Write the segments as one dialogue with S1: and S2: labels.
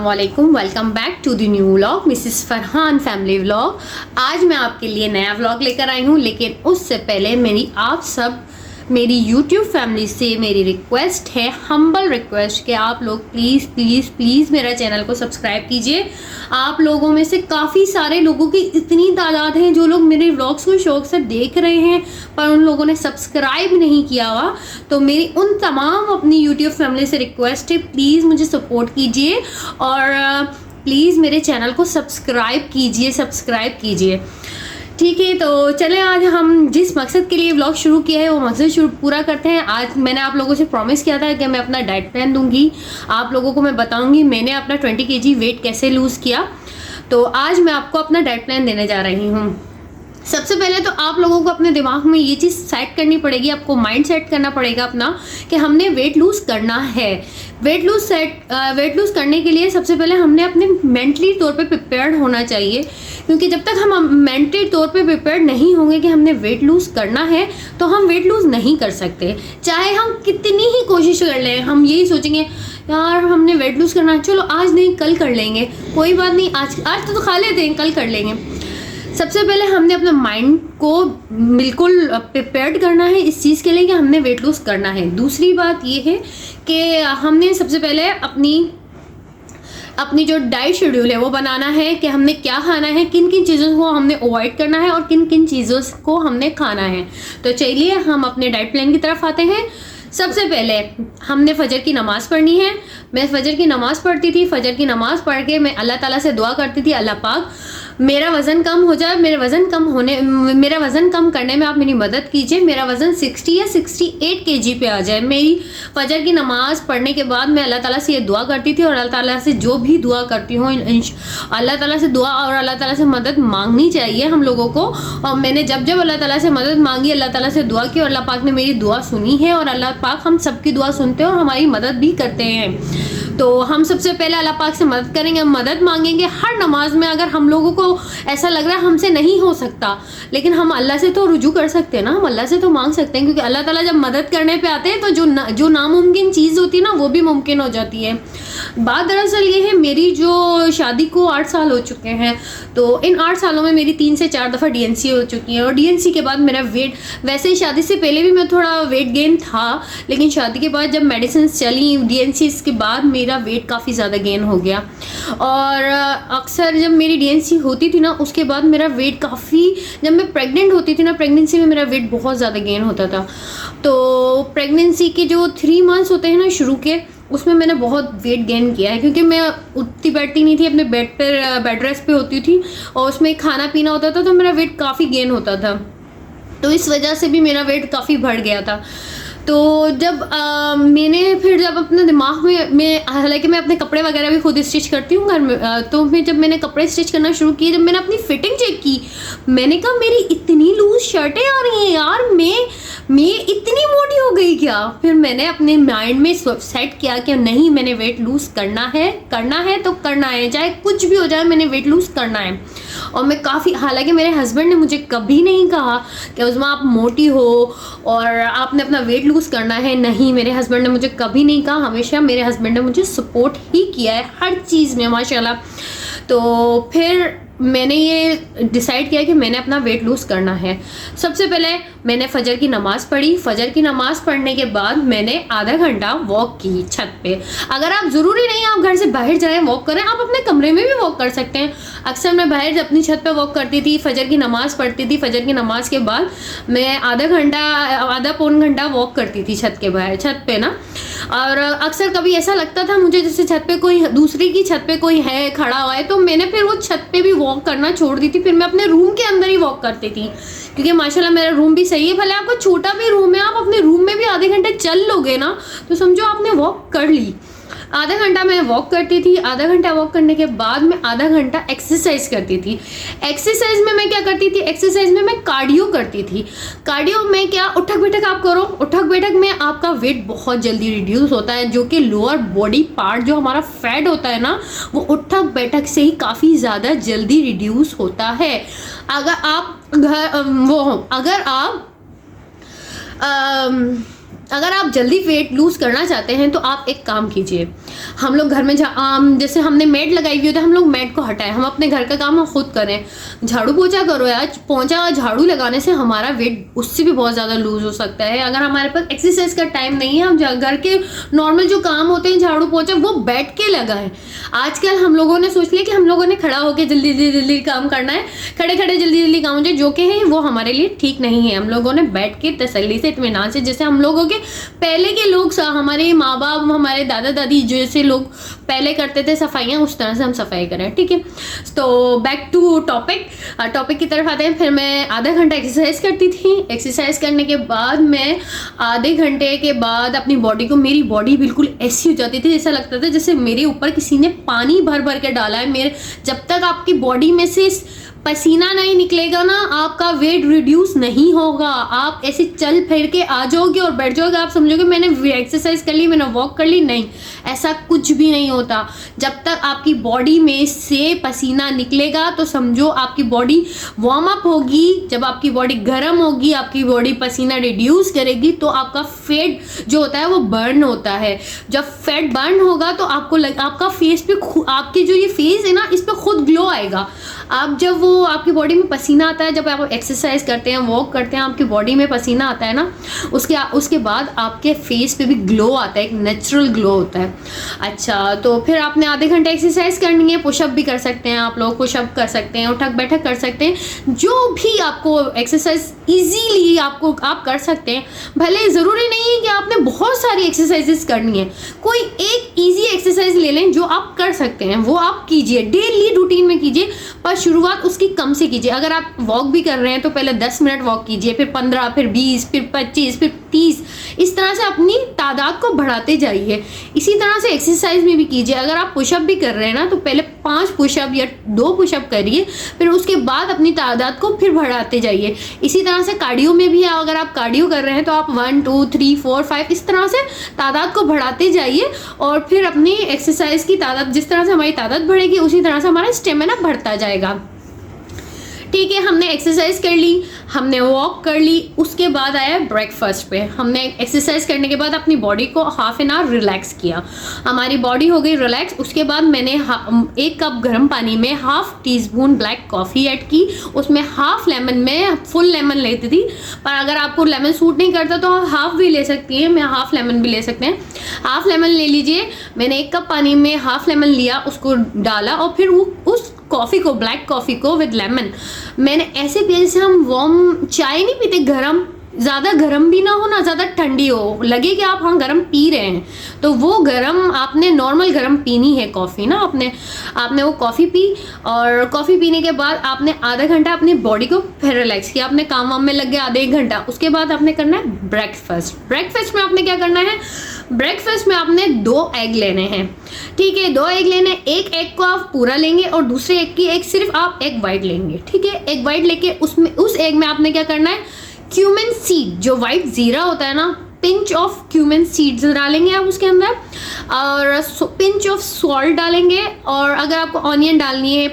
S1: अस्सलामुअलैकुम, welcome back to the new vlog Mrs Farhan family vlog. आज मैं आपके लिए नया व्लॉग लेकर आई हूँ, लेकिन उससे पहले मेरी यूट्यूब फैमिली से मेरी रिक्वेस्ट है, हम्बल रिक्वेस्ट कि आप लोग प्लीज़ प्लीज़ प्लीज़ मेरा चैनल को सब्सक्राइब कीजिए। आप लोगों में से काफ़ी सारे लोगों की इतनी तादाद है जो लोग मेरे व्लॉग्स को शौक से देख रहे हैं पर उन लोगों ने सब्सक्राइब नहीं किया हुआ। तो मेरी उन तमाम अपनी यूट्यूब फैमिली से रिक्वेस्ट है, प्लीज़ मुझे सपोर्ट कीजिए और प्लीज़ मेरे चैनल को सब्सक्राइब कीजिए। ठीक है, तो चले आज हम जिस मकसद के लिए व्लॉग शुरू किया है वो मकसद पूरा करते हैं। आज मैंने आप लोगों से प्रॉमिस किया था कि मैं अपना डाइट प्लान दूंगी, आप लोगों को मैं बताऊंगी मैंने अपना 20 kg वेट कैसे लूज़ किया। तो आज मैं आपको अपना डाइट प्लान देने जा रही हूँ। सबसे पहले तो आप लोगों को अपने दिमाग में ये चीज़ सेट करनी पड़ेगी, आपको माइंड सेट करना पड़ेगा अपना कि हमने वेट लूज़ करना है। वेट लूज़ करने के लिए सबसे पहले हमने अपने मेंटली तौर पे प्रिपेयर्ड होना चाहिए, क्योंकि जब तक हम मेंटली तौर पे प्रिपेयर्ड नहीं होंगे कि हमने वेट लूज़ करना है तो हम वेट लूज़ नहीं कर सकते। चाहे हम कितनी ही कोशिश कर लें, हम यही सोचेंगे यार हमने वेट लूज़ करना है, चलो आज नहीं कल कर लेंगे, कोई बात नहीं, आज तो खा लेते हैं, कल कर लेंगे। सबसे पहले हमने अपने माइंड को बिल्कुल प्रिपेयर्ड करना है इस चीज़ के लिए कि हमने वेट लूज़ करना है। दूसरी बात ये है कि हमने सबसे पहले अपनी जो डाइट शेड्यूल है वो बनाना है कि हमने क्या खाना है, किन किन चीज़ों को हमने अवॉइड करना है और किन किन चीज़ों को हमने खाना है। तो चलिए हम अपने डाइट प्लान की तरफ आते हैं। सबसे पहले हमने फजर की नमाज़ पढ़नी है। मैं फजर की नमाज़ पढ़ती थी। फजर की नमाज़ पढ़ के मैं अल्लाह ताला से दुआ करती थी, अल्लाह पाक मेरा वज़न कम हो जाए, मेरा वज़न कम करने में आप मेरी मदद कीजिए, मेरा वज़न 60 या 68 kg पे आ जाए। मेरी फजर की नमाज़ पढ़ने के बाद मैं अल्लाह ताला से ये दुआ करती थी और अल्लाह ताला से जो भी दुआ करती हूँ अल्लाह ताला से दुआ और अल्लाह ताला से मदद मांगनी चाहिए हम लोगों को। और मैंने जब अल्लाह ताला से मदद मांगी, अल्लाह ताला से दुआ की और अल्लाह पाक ने मेरी दुआ सुनी है और अल्लाह पाक हम सबकी दुआ सुनते हैं और हमारी मदद भी करते हैं। तो हम सबसे पहले अल्लाह पाक से मदद करेंगे, मदद मांगेंगे हर नमाज में। अगर हम लोगों को ऐसा लग रहा है हमसे नहीं हो सकता, लेकिन हम अल्लाह से तो रुजू कर सकते हैं ना, हम अल्लाह से तो मांग सकते हैं, क्योंकि अल्लाह ताला जब मदद करने पे आते हैं तो जो नामुमकिन चीज़ होती है ना वो भी मुमकिन हो जाती है। बात दरअसल ये है, मेरी जो शादी को 8 साल हो चुके हैं, तो इन 8 सालों में मेरी 3 से 4 दफ़ा DNC हो चुकी है और DNC के बाद मेरा वेट, वैसे ही शादी से पहले भी मैं थोड़ा वेट गेन था, लेकिन शादी के बाद जब मेडिसिन चली DNC के बाद मेरा वेट काफ़ी ज़्यादा गेन हो गया। और अक्सर जब मेरी DNC होती थी ना उसके बाद मेरा वेट काफ़ी, जब मैं प्रेग्नेंट होती थी ना, प्रेगनेंसी में मेरा वेट बहुत ज़्यादा गेन होता था। तो प्रेगनेंसी के जो 3 मंथ्स होते हैं ना शुरू के, उसमें मैंने बहुत वेट गेन किया है, क्योंकि मैं उठती बैठती नहीं थी, अपने बेड रेस्ट पे होती थी और उसमें खाना पीना होता था, तो मेरा वेट काफ़ी गेन होता था। तो इस वजह से भी मेरा वेट काफ़ी बढ़ गया था। तो जब मैंने फिर जब अपने दिमाग में हालांकि मैं अपने कपड़े वगैरह भी खुद स्टिच करती हूँ घर में, तो फिर जब मैंने कपड़े स्टिच करना शुरू किए, जब मैंने अपनी फिटिंग चेक की, मैंने कहा मेरी इतनी लूज शर्टें आ रही हैं यार, मैं इतनी मोटी हो गई क्या। फिर मैंने अपने माइंड में सेट किया कि नहीं, मैंने वेट लूज़ करना है तो करना है, चाहे कुछ भी हो जाए, मैंने वेट लूज़ करना है। और मैं काफ़ी, हालांकि मेरे हस्बैंड ने मुझे कभी नहीं कहा कि उस्मा आप मोटी हो और आपने अपना वेट लूज़ करना है, नहीं, मेरे हस्बैंड ने मुझे कभी नहीं कहा, हमेशा मेरे हस्बैंड ने मुझे सपोर्ट ही किया है हर चीज़ में माशाल्लाह। तो फिर मैंने ये डिसाइड किया कि मैंने अपना वेट लूज़ करना है। सबसे पहले मैंने फजर की नमाज़ पढ़ी। फजर की नमाज़ पढ़ने के बाद मैंने आधा घंटा वॉक की छत पे। अगर आप ज़रूरी नहीं आप घर से बाहर जाएं वॉक करें, आप अपने कमरे में भी वॉक कर सकते हैं। अक्सर मैं बाहर अपनी छत पे वॉक करती थी, फजर की नमाज़ पढ़ती थी, फजर की नमाज़ के बाद मैं आधा पौन घंटा वॉक करती थी छत पे ना। और अक्सर कभी ऐसा लगता था मुझे जैसे छत पे कोई दूसरी की छत पे कोई है खड़ा हुआ है, तो मैंने फिर वो छत पे भी वॉक करना छोड़ दी थी। फिर मैं अपने रूम के अंदर ही वॉक करती थी, क्योंकि माशाल्लाह मेरा रूम भी सही है, भले आपको छोटा भी रूम है, आप अपने रूम में भी आधे घंटे चल लोगे ना तो समझो आपने वॉक कर ली। आधा घंटा मैं वॉक करती थी। आधा घंटा वॉक करने के बाद मैं आधा घंटा एक्सरसाइज करती थी। एक्सरसाइज में मैं क्या करती थी, एक्सरसाइज में मैं कार्डियो करती थी। कार्डियो में क्या, उठक बैठक आप करो, उठक बैठक में आपका वेट बहुत जल्दी रिड्यूस होता है, जो कि लोअर बॉडी पार्ट जो हमारा फैट होता है ना, वो उठक बैठक से ही काफ़ी ज़्यादा जल्दी रिड्यूस होता है। अगर आप अगर आप जल्दी वेट लूज़ करना चाहते हैं तो आप एक काम कीजिए, हम लोग घर में जैसे हमने मैट लगाई हुई होती है, हम लोग मैट को हटाएं, हम अपने घर का काम हम खुद करें, झाड़ू पोछा करो यार। पोछा झाड़ू लगाने से हमारा वेट उससे भी बहुत ज़्यादा लूज़ हो सकता है। अगर हमारे पास एक्सरसाइज का टाइम नहीं है, हम घर के नॉर्मल जो काम होते हैं झाड़ू पोछा वो बैठ के लगाएं। आजकल हम लोगों ने सोच लिया कि हम लोगों ने खड़ा होकर जल्दी जल्दी काम करना है, खड़े खड़े जल्दी जल्दी काम हो जाए, जो कि है वो हमारे लिए ठीक नहीं है। हम लोगों ने बैठ के तसल्ली से, इत्मीनान से, जैसे हम लोगों के पहले के लोग, हमारे माँ बाप, हमारे दादा दादी जैसे लोग पहले करते थे सफाइयाँ, उस तरह से हम सफाई करें, ठीक है। तो बैक टू टॉपिक की तरफ आते हैं। फिर मैं आधा घंटा एक्सरसाइज करती थी। एक्सरसाइज करने के बाद मैं आधे घंटे के बाद अपनी बॉडी को, मेरी बॉडी बिल्कुल ऐसी हो जाती थी, ऐसा लगता था जैसे मेरे ऊपर किसी ने पानी भर भर के डाला है। जब तक आपकी बॉडी में से पसीना नहीं निकलेगा ना, आपका वेट रिड्यूस नहीं होगा। आप ऐसे चल फिर के आ जाओगे और बैठ जाओगे, आप समझोगे मैंने एक्सरसाइज कर ली, मैंने वॉक कर ली। नहीं, ऐसा कुछ भी नहीं होता। जब तक आपकी बॉडी में से पसीना निकलेगा तो समझो आपकी बॉडी वार्म अप होगी। जब आपकी बॉडी गर्म होगी, आपकी बॉडी पसीना रिड्यूस करेगी, तो आपका फैट जो होता है वो बर्न होता है। जब फैट बर्न होगा तो आपका फेस पे, आपकी जो ये फेस है ना, इस पर खुद ग्लो आएगा। आप जब वो आपकी बॉडी में पसीना आता है, जब आप एक्सरसाइज करते हैं, वॉक करते हैं, आपकी बॉडी में पसीना आता है ना, उसके बाद आपके फेस पे भी ग्लो आता है, एक नेचुरल ग्लो होता है। अच्छा, तो फिर आपने आधे घंटे एक्सरसाइज करनी है। पुशअप भी कर सकते हैं आप लोग, पुशअप कर सकते हैं, उठक बैठक कर सकते हैं, जो भी आपको एक्सरसाइज इजीली आप कर सकते हैं। भले ज़रूरी नहीं है कि आपने बहुत सारी एक्सरसाइजेस करनी है, कोई एक ईजी एक्सरसाइज ले लें जो आप कर सकते हैं, वो आप कीजिए, डेली रूटीन में कीजिए, पर शुरुआत उसकी कम से कीजिए। अगर आप वॉक भी कर रहे हैं तो पहले 10 मिनट वॉक कीजिए, फिर 15, फिर 20, फिर 25, फिर 30, इस तरह से अपनी तादाद को बढ़ाते जाइए। इसी तरह से एक्सरसाइज में भी कीजिए। अगर आप पुशअप भी कर रहे हैं ना, तो पहले 5 पुशअप या 2 पुशअप करिए, फिर उसके बाद अपनी तादाद को फिर बढ़ाते जाइए। इसी तरह से कार्डियो में भी, अगर आप कार्डियो कर रहे हैं तो आप 1, 2, 3, 4, 5 इस तरह से तादाद को बढ़ाते जाइए, और फिर अपनी एक्सरसाइज की तादाद, जिस तरह से हमारी तादाद बढ़ेगी उसी तरह से हमारा स्टेमिना बढ़ता जाएगा। ठीक है, हमने एक्सरसाइज कर ली, हमने वॉक कर ली, उसके बाद आया ब्रेकफास्ट पे। हमने एक्सरसाइज करने के बाद अपनी बॉडी को हाफ एन आवर रिलैक्स किया, हमारी बॉडी हो गई रिलैक्स। उसके बाद मैंने 1 कप गर्म पानी में ½ टीस्पून ब्लैक कॉफ़ी ऐड की, उसमें हाफ लेमन, में फुल लेमन लेती थी, पर अगर आपको लेमन सूट नहीं करता तो आप हाफ भी ले सकती हैं, मैं हाफ लेमन भी ले सकते हैं। हाफ लेमन ले लीजिए। मैंने 1 कप पानी में हाफ लेमन लिया, उसको डाला, और फिर उस कॉफ़ी को, ब्लैक कॉफ़ी को विद लेमन मैंने ऐसे पिया जैसे हम वार्म चाय नहीं पीते, गरम, ज़्यादा गरम भी ना हो ना ज़्यादा ठंडी हो, लगे कि आप हाँ गरम पी रहे हैं, तो वो गरम, आपने नॉर्मल गरम पीनी है कॉफ़ी ना। आपने वो कॉफ़ी पी, और कॉफ़ी पीने के बाद आपने आधा घंटा अपनी बॉडी को फिर रिलैक्स किया, अपने काम वाम में लग गया आधे 1 घंटा। उसके बाद आपने करना है ब्रेकफास्ट में आपने क्या करना है, ब्रेकफास्ट में आपने 2 एग लेने हैं, ठीक है, 2 एग लेने। एक एग को आप पूरा लेंगे और दूसरे एग की एक सिर्फ आप एग वाइट लेंगे, ठीक है। एग वाइट लेके उस एग में आपने क्या करना है, क्यूमिन सीड, जो वाइट जीरा होता है ना, पिंच ऑफ क्यूमिन सीड्स डालेंगे आप उसके अंदर, और पिंच ऑफ सॉल्ट डालेंगे। और अगर आपको ऑनियन डालनी है,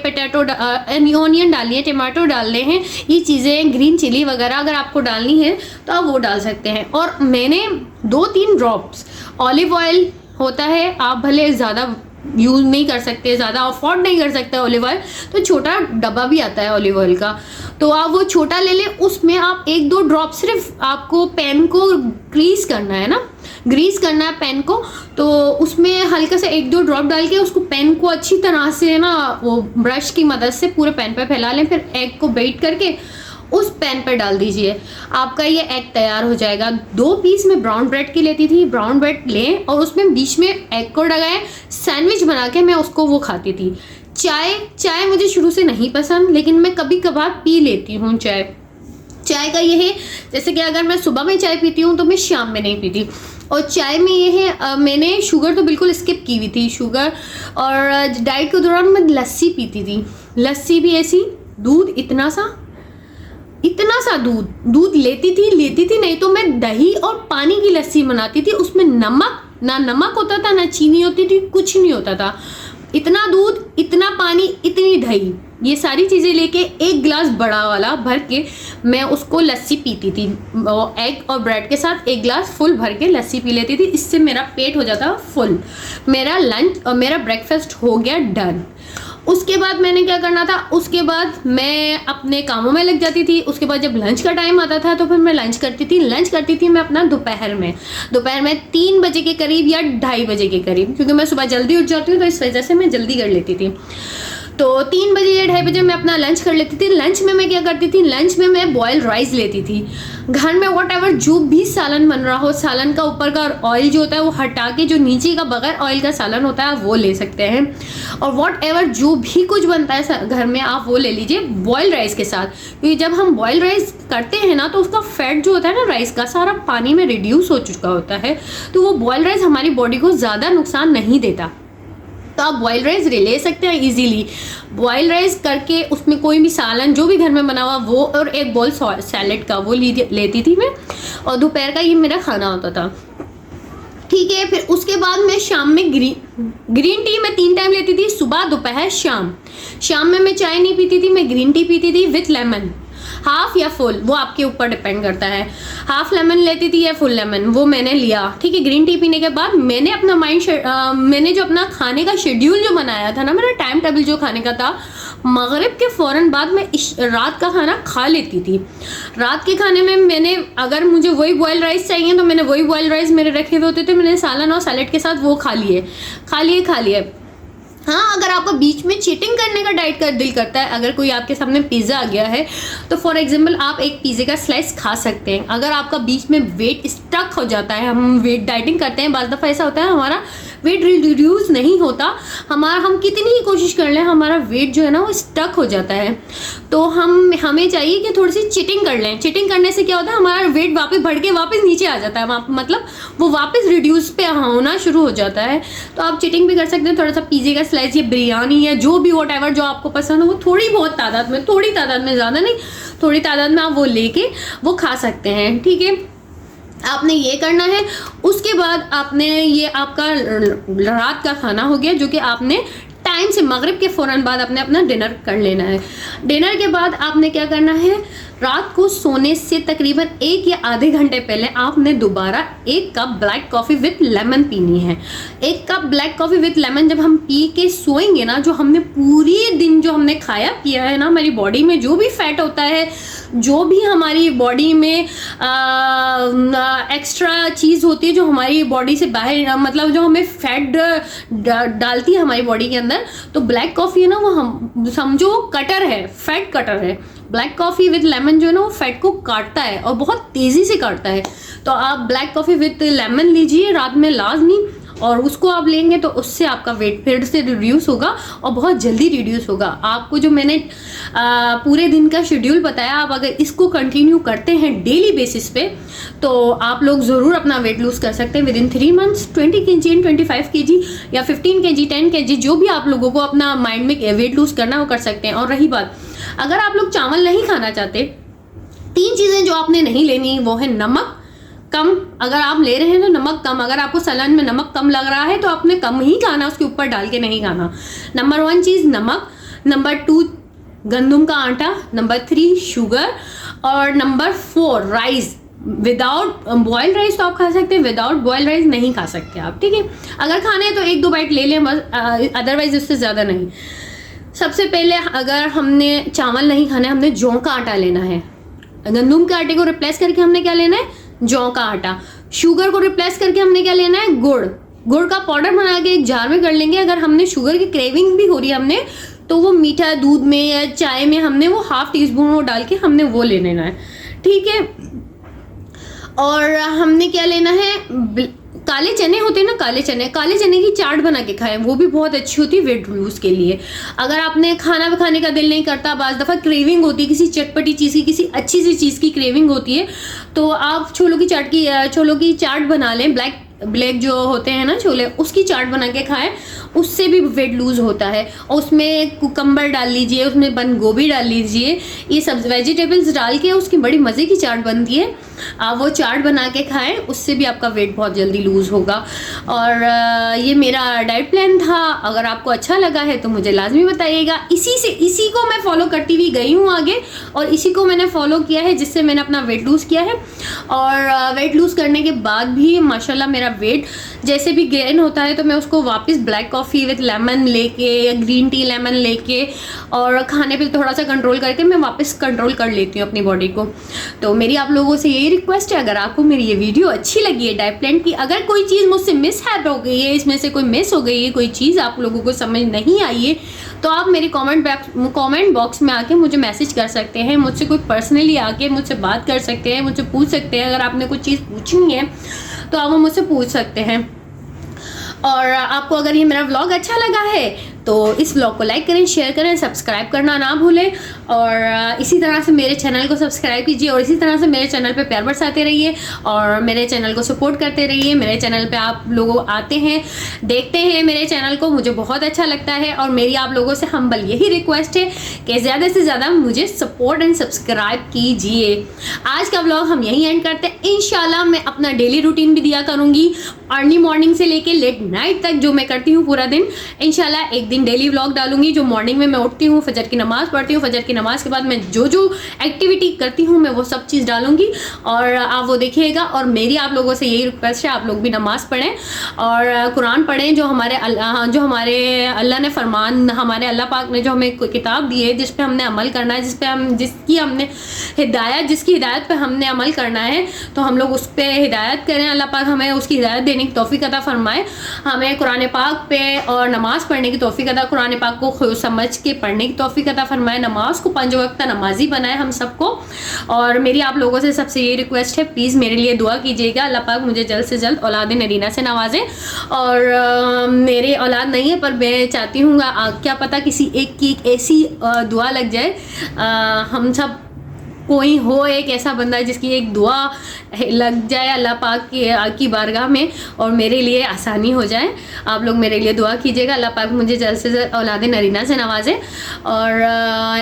S1: ऑनियन डालनी है, टमाटो डालने हैं, ये चीज़ें, ग्रीन चिली वगैरह अगर आपको डालनी है तो आप वो डाल सकते हैं। और मैंने 2-3 ड्रॉप्स ऑलिव ऑयल होता है, आप भले ज़्यादा यूज़ नहीं कर सकते, ज़्यादा अफोर्ड नहीं कर सकते ऑलिव ऑयल, तो छोटा डब्बा भी आता है ऑलिव ऑयल का, तो आप वो छोटा ले लें। उसमें आप 1-2 ड्रॉप, सिर्फ आपको पैन को ग्रीस करना है ना, ग्रीस करना है पैन को, तो उसमें हल्का सा 1-2 ड्रॉप डाल के उसको, पैन को अच्छी तरह से ना वो ब्रश की मदद से पूरे पैन पर फैला लें, फिर एग को बेट करके उस पैन पर डाल दीजिए, आपका ये एग तैयार हो जाएगा। 2 पीस में ब्राउन ब्रेड की लेती थी, ब्राउन ब्रेड लें और उसमें बीच में एग को लगाएं, सैंडविच बना के मैं उसको वो खाती थी। चाय मुझे शुरू से नहीं पसंद, लेकिन मैं कभी कभार पी लेती हूँ चाय का ये है, जैसे कि अगर मैं सुबह में चाय पीती हूँ तो मैं शाम में नहीं पीती। और चाय में ये है, मैंने शुगर तो बिल्कुल स्किप की हुई थी, शुगर, और डाइट के दौरान मैं लस्सी पीती थी, लस्सी भी ऐसी, दूध इतना सा दूध लेती थी, नहीं तो मैं दही और पानी की लस्सी बनाती थी, उसमें नमक होता था ना चीनी होती थी, कुछ नहीं होता था, इतना दूध, इतना पानी, इतनी दही, ये सारी चीज़ें लेके 1 गिलास बड़ा वाला भर के मैं उसको लस्सी पीती थी, एग और ब्रेड के साथ 1 गिलास फुल भर के लस्सी पी लेती थी। इससे मेरा पेट हो जाता फुल, मेरा लंच और मेरा ब्रेकफास्ट हो गया डन। उसके बाद मैंने क्या करना था, उसके बाद मैं अपने कामों में लग जाती थी। उसके बाद जब लंच का टाइम आता था तो फिर मैं लंच करती थी मैं अपना दोपहर में 3 बजे के करीब या 2:30 बजे के करीब, क्योंकि मैं सुबह जल्दी उठ जाती हूँ तो इस वजह से मैं जल्दी कर लेती थी। तो 3 बजे या 2:30 बजे मैं अपना लंच कर लेती थी। लंच में मैं क्या करती थी, लंच में मैं बॉयल राइस लेती थी। घर में वॉट एवर जो भी सालन बन रहा हो, सालन का ऊपर का ऑयल जो होता है वो हटा के जो नीचे का बगैर ऑयल का सालन होता है वो ले सकते हैं। और वॉट एवर जो भी कुछ बनता है घर में आप वो ले लीजिए बॉयल राइस के साथ, क्योंकि जब हम बॉयल राइस करते हैं ना तो उसका फैट जो होता है ना राइस का सारा पानी में रिड्यूस हो चुका होता है, तो वो बॉयल राइस हमारी बॉडी को ज़्यादा नुकसान नहीं देता। तो आप बॉयल राइस ले सकते हैं इजीली। बॉयल राइस करके उसमें कोई भी सालन जो भी घर में बना हुआ वो, और 1 बाउल सैलेड का वो लेती थी मैं, और दोपहर का ये मेरा खाना होता था। ठीक है, फिर उसके बाद मैं शाम में ग्रीन टी मैं 3 टाइम लेती थी, सुबह दोपहर शाम। शाम में मैं चाय नहीं पीती थी, मैं ग्रीन टी पीती थी विथ लेमन, हाफ या फुल वो आपके ऊपर डिपेंड करता है। हाफ लेमन लेती थी या फुल लेमन, वो मैंने लिया। ठीक है, ग्रीन टी पीने के बाद मैंने अपना मैंने जो अपना खाने का शेड्यूल जो बनाया था ना, मेरा टाइम टेबल जो खाने का था, मगरिब के फ़ौरन बाद मैं रात का खाना खा लेती थी। रात के खाने में मैंने, अगर मुझे वही बॉयल राइस चाहिए तो मैंने वही बॉयल राइस मेरे रखे हुए होते थे, मैंने सालन और सैलेड के साथ वो खा लिए। हाँ, अगर आपको बीच में चीटिंग करने का डाइट का दिल करता है, अगर कोई आपके सामने पिज़्ज़ा आ गया है तो फॉर एग्जांपल आप एक पिज़्ज़े का स्लाइस खा सकते हैं। अगर आपका बीच में वेट स्टक हो जाता है, हम वेट डाइटिंग करते हैं, बाज़ दफ़ा ऐसा होता है हमारा वेट रिड्यूस नहीं होता, हम कितनी ही कोशिश कर लें हमारा वेट जो है ना वो स्टक हो जाता है। तो हमें चाहिए कि थोड़ी सी चीटिंग कर लें। चीटिंग करने से क्या होता है, हमारा वेट वापस बढ़ के वापस नीचे आ जाता है, मतलब वो वापस रिड्यूस पे होना शुरू हो जाता है। तो आप चीटिंग भी कर सकते हैं, थोड़ा सा पिज़्ज़े का स्लाइस या बिरयानी या जो भी वॉट एवर जो आपको पसंद हो वो थोड़ी तादाद में, ज़्यादा नहीं, थोड़ी तादाद में आप वो लेके वो खा सकते हैं। ठीक है, आपने ये करना है। उसके बाद आपने ये आपका रात का खाना हो गया, जो कि आपने टाइम से मगरिब के फ़ौरन बाद आपने अपना डिनर कर लेना है। डिनर के बाद आपने क्या करना है, रात को सोने से तकरीबन 1 या आधे घंटे पहले आपने दोबारा 1 cup black coffee with lemon पीनी है। 1 cup black coffee with lemon जब हम पी के सोएंगे ना, जो हमने पूरी दिन जो हमने खाया पिया है ना, हमारी बॉडी में जो भी फैट होता है, जो भी हमारी बॉडी में एक्स्ट्रा चीज़ होती है जो हमारी बॉडी से बाहर, मतलब जो हमें फैट डालती है हमारी बॉडी के अंदर, तो ब्लैक कॉफ़ी है ना वो हम समझो कटर है, फैट कटर है। ब्लैक कॉफ़ी विथ लेमन जो है ना वो फैट को काटता है और बहुत तेज़ी से काटता है। तो आप ब्लैक कॉफ़ी विथ लेमन लीजिए रात में लाजमी, और उसको आप लेंगे तो उससे आपका वेट फिर से रिड्यूस होगा और बहुत जल्दी रिड्यूस होगा। आपको जो मैंने पूरे दिन का शेड्यूल बताया, आप अगर इसको कंटिन्यू करते हैं डेली बेसिस पे तो आप लोग ज़रूर अपना वेट लूज़ कर सकते हैं with in 3 months. 20 kg, 25 kg या 15 kg, 10 kg, जो भी आप लोगों को अपना माइंड में वेट लूज़ करना है वो कर सकते हैं। और रही बात, अगर आप लोग चावल नहीं खाना चाहते, 3 चीज़ें जो आपने नहीं लेनी वो है नमक कम, अगर आप ले रहे हैं तो नमक कम। अगर आपको सलाद में नमक कम लग रहा है तो आपने कम ही खाना, उसके ऊपर डाल के नहीं खाना। नंबर 1 चीज़ नमक, नंबर 2 गंदम का आटा, नंबर 3 शुगर, और number 4 rice. Without boil rice तो आप खा सकते हैं, विदाउट बॉयल राइस नहीं खा सकते आप। ठीक है, अगर खाने हैं तो 1-2 बाइट ले लें बस, अदरवाइज उससे ज़्यादा नहीं। सबसे पहले अगर हमने चावल नहीं खाना है, हमने जौ का आटा लेना है। गंदम के आटे को रिप्लेस करके हमने क्या लेना है, जौ का आटा। शुगर को रिप्लेस करके हमने क्या लेना है, गुड़ का पाउडर बना के एक जार में कर लेंगे। अगर हमने शुगर की क्रेविंग भी हो रही है हमने, तो वो मीठा दूध में या चाय में हमने वो ½ टीस्पून वो डाल के हमने वो ले लेना है। ठीक है, और हमने क्या लेना है, काले चने होते हैं ना, काले चने की चाट बना के खाएं, वो भी बहुत अच्छी होती है वेट लूज के लिए। अगर आपने खाना खाने का दिल नहीं करता, बाज़ दफ़ा क्रेविंग होती है किसी चटपटी चीज़ की, किसी अच्छी सी चीज़ की क्रेविंग होती है, तो आप छोलों की चाट बना लें। ब्लैक जो होते हैं ना छोले, उसकी चाट बना के खाएं, उससे भी वेट लूज़ होता है। और उसमें कुकम्बर डाल लीजिए, उसमें बंद गोभी डाल लीजिए, ये सब वेजिटेबल्स डाल के उसकी बड़ी मज़े की चाट बनती है। आप वो चार्ट बना के खाएं, उससे भी आपका वेट बहुत जल्दी लूज़ होगा। और ये मेरा डाइट प्लान था। अगर आपको अच्छा लगा है तो मुझे लाजमी बताइएगा। इसी को मैं फॉलो करती हुई गई हूँ आगे, और इसी को मैंने फॉलो किया है, जिससे मैंने अपना वेट लूज़ किया है। और वेट लूज़ करने के बाद भी माशाल्लाह मेरा वेट जैसे भी गेन होता है तो मैं उसको वापस ब्लैक कॉफ़ी विद लेमन लेके या ग्रीन टी लेमन लेके और खाने पे थोड़ा सा कंट्रोल करके मैं वापस कंट्रोल कर लेती हूँ अपनी बॉडी को। तो मेरी आप लोगों से यही रिक्वेस्ट है, अगर आपको मेरी ये वीडियो अच्छी लगी है डाइट प्लान की, अगर कोई चीज़ मुझसे मिस हो गई है, इसमें से कोई मिस हो गई है, कोई चीज़ आप लोगों को समझ नहीं आई है, तो आप मेरे कमेंट बॉक्स में आके मुझे मैसेज कर सकते हैं, मुझसे कोई पर्सनली आके मुझसे बात कर सकते हैं, मुझसे पूछ सकते हैं। अगर आपने कोई चीज़ पूछनी है तो आप वो मुझसे पूछ सकते हैं। और आपको अगर ये मेरा व्लॉग अच्छा लगा है तो इस व्लॉग को लाइक करें, शेयर करें, सब्सक्राइब करना ना भूलें। और इसी तरह से मेरे चैनल को सब्सक्राइब कीजिए और इसी तरह से मेरे चैनल पे प्यार बरसाते रहिए और मेरे चैनल को सपोर्ट करते रहिए। मेरे चैनल पे आप लोग आते हैं, देखते हैं मेरे चैनल को, मुझे बहुत अच्छा लगता है। और मेरी आप लोगों से हम्बल यही रिक्वेस्ट है कि ज़्यादा से ज़्यादा मुझे सपोर्ट एंड सब्सक्राइब कीजिए। आज का व्लॉग हम यहीं एंड करते हैं। इंशाल्लाह मैं अपना डेली रूटीन भी दिया करूँगी, अर्ली मॉर्निंग से लेके लेट नाइट तक जो मैं करती हूँ पूरा दिन। इंशाल्लाह एक दिन डेली व्लॉग डालूंगी। जो मॉर्निंग में मैं उठती हूँ, फजर की नमाज़ पढ़ती हूँ, फजर की नमाज के बाद मैं जो एक्टिविटी करती हूँ मैं वो सब चीज़ डालूंगी और आप वो देखिएगा। और मेरी आप लोगों से यही रिक्वेस्ट है, आप लोग भी नमाज़ पढ़ें और कुरान पढ़ें। जो हमारे अल्लाह ने फरमान, हमारे अल्लाह पाक ने जो हमें कोई किताब दी है जिस पे हमने अमल करना है, जिसकी हिदायत पे हमने अमल करना है, तो हम लोग उस पर हिदायत करें। अल्लाह पाक हमें उसकी हिदायत देने की तौफीक अता फरमाए। हमें कुरान पाक पे और नमाज़ पढ़ने की तौफीक अता, कुरान पाक को खुद समझ के पढ़ने की तौफीक अता फरमाए। नमाज को 5 वक्त नमाजी बनाए हम सबको। और मेरी आप लोगों से सबसे ये रिक्वेस्ट है, प्लीज़ मेरे लिए दुआ कीजिएगा, अल्लाह पाक मुझे जल्द से जल्द औलाद नरीना से नवाजे। और मेरे औलाद नहीं है पर मैं चाहती हूँ क्या पता किसी एक की एक ऐसी दुआ लग जाए, हम सब कोई हो एक ऐसा बंदा जिसकी एक दुआ लग जाए अल्लाह पाक की बारगाह में और मेरे लिए आसानी हो जाए। आप लोग मेरे लिए दुआ कीजिएगा, अल्लाह पाक मुझे जल्द से जल्द औलाद नरीना से नवाजे। और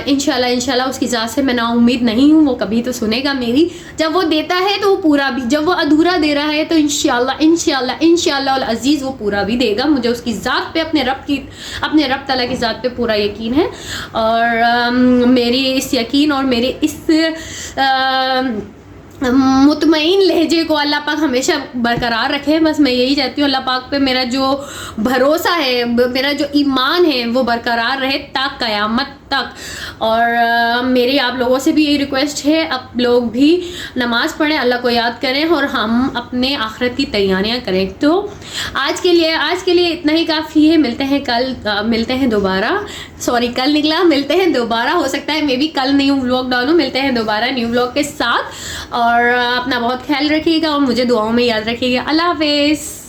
S1: इंशाल्लाह उसकी ज़ात से मैं ना उम्मीद नहीं हूँ, वो कभी तो सुनेगा मेरी। जब वो देता है तो वो पूरा भी, जब वो अधूरा दे रहा है तो इंशाल्लाह अजीज़ वो पूरा भी देगा। मुझे उसकी ज़ात पे, अपने रब तआला की ज़ात पे पूरा यकीन है। और मेरी इस यकीन और मेरे इस मुतमईन लहजे को अल्लाह पाक हमेशा बरकरार रखे। बस मैं यही चाहती हूँ, अल्लाह पाक पे मेरा जो भरोसा है, मेरा जो ईमान है वो बरकरार रहे ता क़यामत तक। और मेरी आप लोगों से भी यही रिक्वेस्ट है, आप लोग भी नमाज़ पढ़ें, अल्लाह को याद करें और हम अपने आखिरत की तैयारियां करें। तो आज के लिए इतना ही काफ़ी है। मिलते हैं दोबारा। सॉरी, कल निकला, मिलते हैं दोबारा। हो सकता है मैं भी कल न्यू व्लॉग डालूँ। मिलते हैं दोबारा न्यू व्लॉग के साथ। और अपना बहुत ख्याल रखिएगा और मुझे दुआओं में याद रखिएगा। अल्लाह हाफिज़।